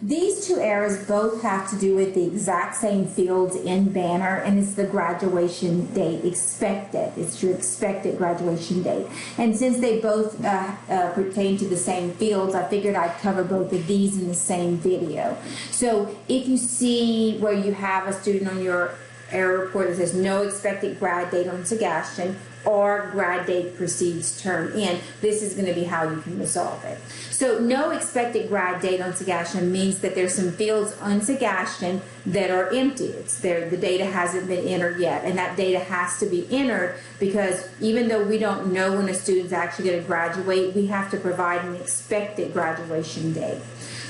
These two errors both have to do with the exact same fields in Banner, and it's the graduation date expected. It's your expected graduation date. And since they both pertain to the same fields, I figured I'd cover both of these in the same video. So if you see where you have a student on your error report that says no expected grad date on Sebastian, or grad date precedes term in, this is going to be how you can resolve it. So no expected grad date on Sebastian means that there's some fields on Sebastian that are empty. It's there, the data hasn't been entered yet, and that data has to be entered because even though we don't know when a student's actually going to graduate, we have to provide an expected graduation date.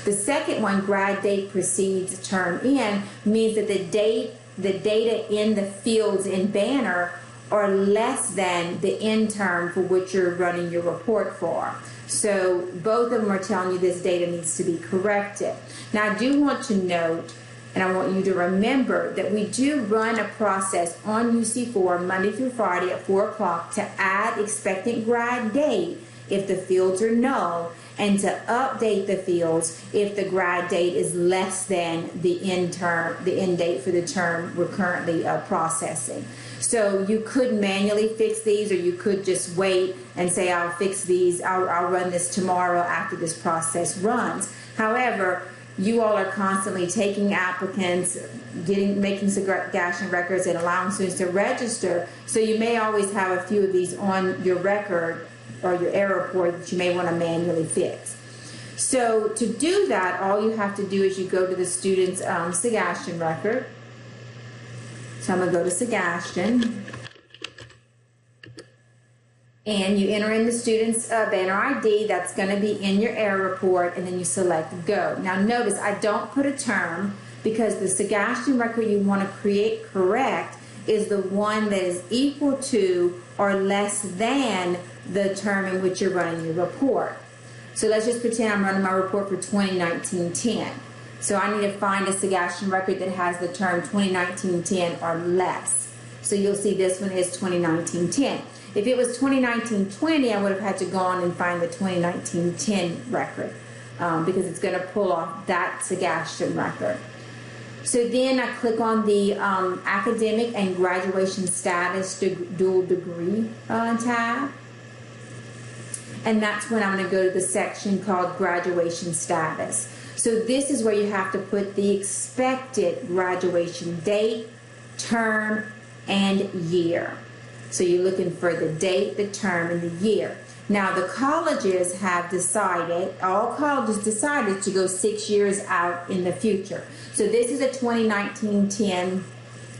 The second one, grad date precedes term in, means that the data in the fields in Banner are less than the end term for which you're running your report for. So both of them are telling you this data needs to be corrected. Now I do want to note, and I want you to remember, that we do run a process on UC4 Monday through Friday at 4 o'clock to add expected grad date if the fields are null, and to update the fields if the grad date is less than the end date for the term we're currently processing. So you could manually fix these, or you could just wait and say, I'll fix these, I'll run this tomorrow after this process runs. However, you all are constantly taking applicants, making segregation records and allowing students to register, so you may always have a few of these on your record or your error report that you may want to manually fix. So to do that, all you have to do is you go to the student's Sebastian record. So I'm going to go to Sebastian, and you enter in the student's Banner ID. That's going to be in your error report, and then you select Go. Now notice I don't put a term because the Sebastian record you want to correct is the one that is equal to or less than the term in which you're running your report. So let's just pretend I'm running my report for 2019-10. So I need to find a Sebastian record that has the term 2019-10 or less. So you'll see this one is 2019-10. If it was 2019-20, I would have had to go on and find the 2019-10 record because it's going to pull off that Sebastian record. So then I click on the academic and graduation status dual degree tab. And that's when I'm going to go to the section called graduation status. So this is where you have to put the expected graduation date, term, and year. So you're looking for the date, the term, and the year. Now the colleges have decided, all colleges decided to go 6 years out in the future. So this is a 2019-10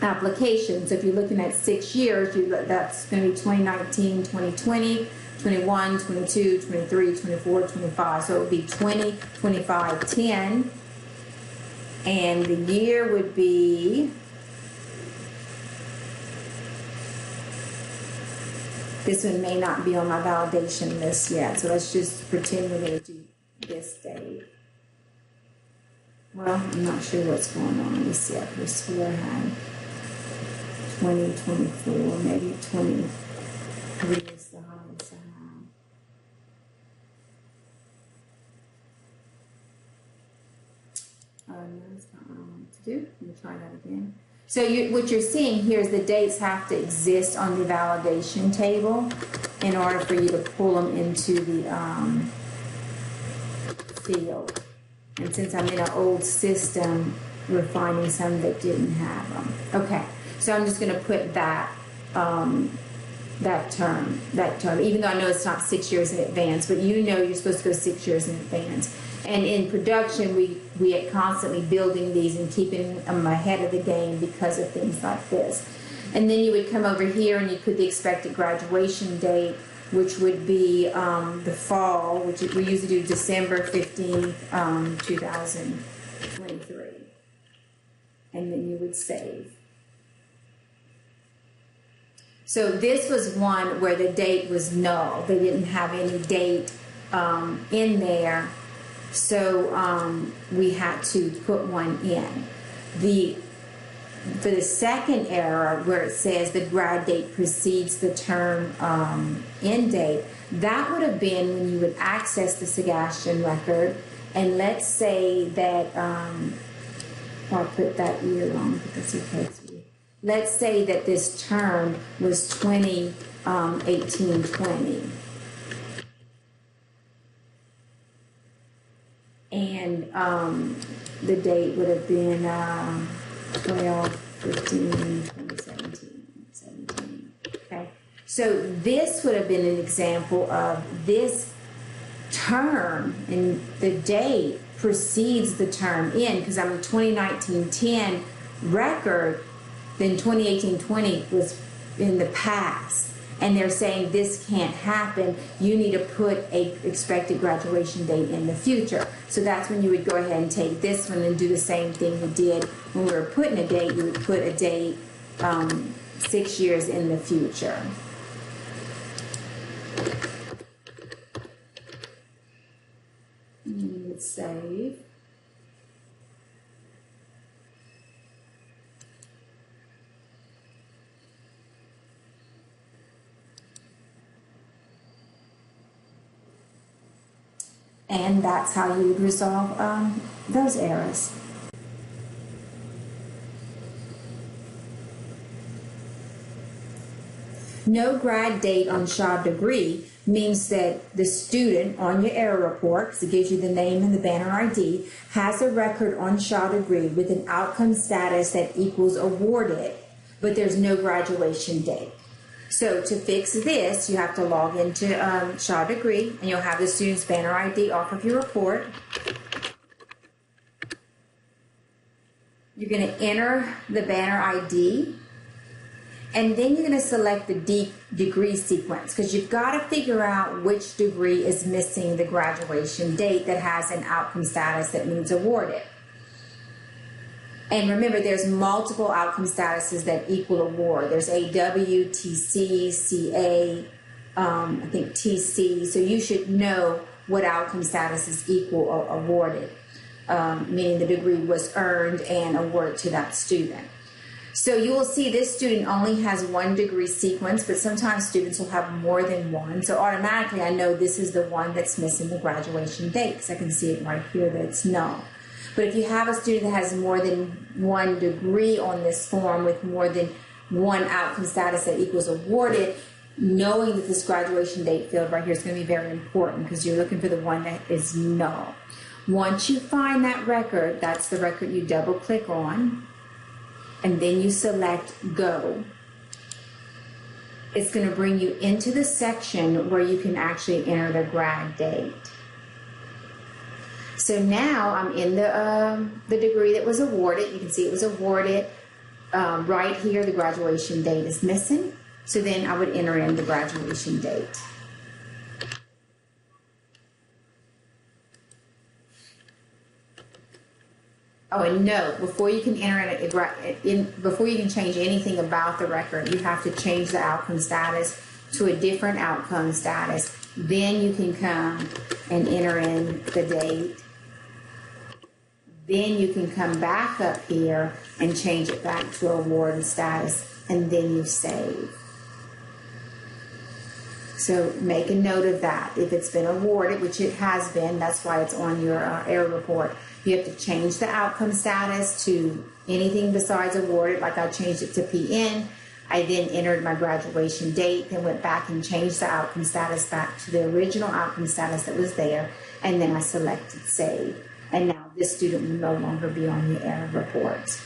application. So if you're looking at 6 years, that's going to be 2019, 2020, 21, 22, 23, 24, 25. So it would be 20, 25, 10. And the year would be, this one may not be on my validation list yet. So let's just pretend we're going to do this date. Well, I'm not sure what's going on. Let me see. I could have swore I had 2024, maybe 23 is the highest I have. No, that's not what I want to do. Let me try that again. So what you're seeing here is the dates have to exist on the validation table in order for you to pull them into the field. And since I'm in an old system, we're finding some that didn't have them. Okay, so I'm just going to put that that term, even though I know it's not 6 years in advance, but you know you're supposed to go 6 years in advance. And in production, we are constantly building these and keeping them ahead of the game because of things like this. And then you would come over here and you put the expected graduation date, which would be the fall, which we usually do December 15th, 2023. And then you would save. So this was one where the date was null. They didn't have any date in there. So we had to put one in. For the second error, where it says the grad date precedes the term end date, that would have been when you would access the Sebastian record And let's say that, I'll put that year wrong, but that's okay. Let's say that this term was 2018-20. And the date would have been 12/15/2017. Okay, so this would have been an example of this term, and the date precedes the term in, because I'm a 2019-10 record, then 2018-20 was in the past. And they're saying this can't happen. You need to put a expected graduation date in the future. So that's when you would go ahead and take this one and do the same thing we did when we were putting a date. You would put a date 6 years in the future. Let's save. And that's how you would resolve those errors. No grad date on SHADEGR means that the student on your error report, because it gives you the name and the banner ID, has a record on SHADEGR with an outcome status that equals awarded, but there's no graduation date. So to fix this, you have to log into SHADEGR, and you'll have the student's banner ID off of your report. You're going to enter the banner ID, and then you're going to select the degree sequence, because you've got to figure out which degree is missing the graduation date that has an outcome status that means awarded. And remember, there's multiple outcome statuses that equal award. There's AW, TC, CA, I think TC. So you should know what outcome status is equal or awarded, meaning the degree was earned and awarded to that student. So you will see this student only has one degree sequence, but sometimes students will have more than one. So automatically I know this is the one that's missing the graduation date, because I can see it right here that it's null. But if you have a student that has more than one degree on this form with more than one outcome status that equals awarded, knowing that this graduation date field right here is going to be very important, because you're looking for the one that is null. Once you find that record, that's the record you double click on, and then you select Go. It's going to bring you into the section where you can actually enter the grad date. So now I'm in the degree that was awarded. You can see it was awarded. Right here, the graduation date is missing. So then I would enter in the graduation date. Oh, and note, before you can enter before you can change anything about the record, you have to change the outcome status to a different outcome status. Then you can come and enter in the date. Then you can come back up here and change it back to award status, and then you save. So make a note of that. If it's been awarded, which it has been, that's why it's on your error report, you have to change the outcome status to anything besides awarded, like I changed it to PN. I then entered my graduation date, then went back and changed the outcome status back to the original outcome status that was there, and then I selected Save. And now this student will no longer be on your error reports.